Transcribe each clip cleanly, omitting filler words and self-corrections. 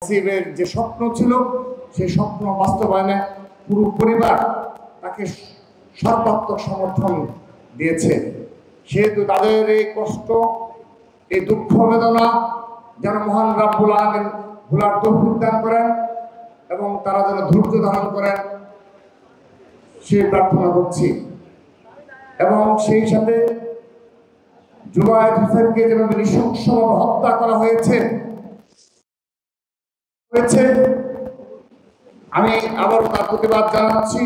ফ্যাসিবের যে স্বপ্ন ছিল সেই স্বপ্ন বাস্তবায়নে পুরো পরিবার তাকে সর্বাত্মক সমর্থন দিয়েছে। সেহেতু তাদের এই কষ্ট, এই দুঃখ বেদনা যেন মহান রাব্বুল আলামিন ভোলার তৌফিক দান করেন এবং তারা যেন ধৈর্য ধারণ করেন সেই প্রার্থনা করছি। এবং সেই সাথে জুবায়ের হোসেনকে যেভাবে নৃশংসভাবে হত্যা করা হয়েছে, আমি আবার তার প্রতিবাদ জানাচ্ছি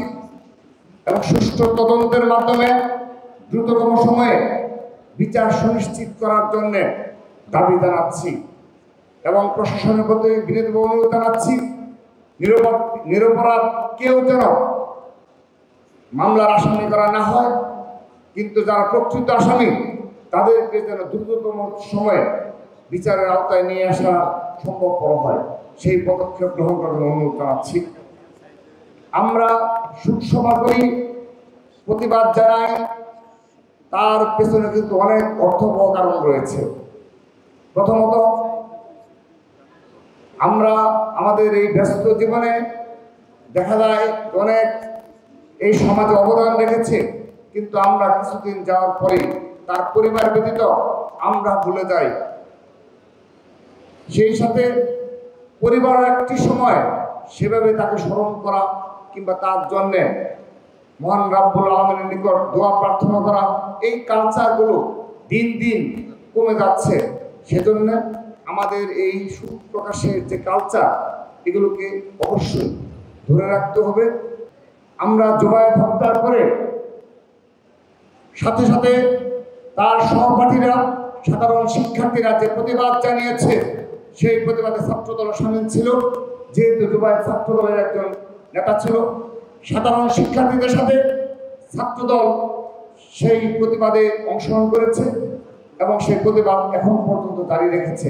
এবং সুষ্ঠু তদন্তের মাধ্যমে দ্রুততম সময়ে বিচার সুনিশ্চিত করার জন্য দাবি জানাচ্ছি এবং প্রশাসনের প্রতি বিনীত অনুরোধ জানাচ্ছি নিরপরাধ কেউ যেন মামলার আসামি করা না হয়, কিন্তু যারা প্রকৃত আসামি তাদেরকে যেন দ্রুততম সময়ে বিচারের আওতায় নিয়ে আসা সম্ভবপর হয়, সেই পদক্ষেপ গ্রহণ করার অনুরোধ জানাচ্ছি। আমরা শোকসভা করি, প্রতিবাদ জানাই, তার পেছনে কিন্তু অনেক অর্থবহ কারণ রয়েছে। প্রথমত, আমরা আমাদের এই ব্যস্ত জীবনে দেখা যায় অনেক এই সমাজে অবদান রেখেছে, কিন্তু আমরা কিছুদিন যাওয়ার পরে তার পরিবার ব্যতীত আমরা ভুলে যাই। সেই সাথে পরিবারের একটি সময় সেভাবে তাকে স্মরণ করা কিংবা তার জন্য মহান রাব্বুল আলামিনের নিকট দোয়া প্রার্থনা করা, এই কালচারগুলো দিন দিন কমে যাচ্ছে। সেজন্য আমাদের এই শোক প্রকাশের যে কালচার, এগুলোকে অবশ্যই ধরে রাখতে হবে। আমরা জুবায়ের হত্যার পরে সাথে সাথে তার সহপাঠীরা, সাধারণ শিক্ষার্থীরা যে প্রতিবাদ জানিয়েছে, সেই প্রতিবাদে ছাত্রদল সামিল ছিল। যেহেতু জুবায়ের ছাত্রদলের একজন নেতা ছিল, সাধারণ শিক্ষার্থীদের সাথে ছাত্রদল সেই প্রতিবাদে অংশগ্রহণ করেছে এবং সেই প্রতিবাদ এখন পর্যন্ত জারি রেখেছে।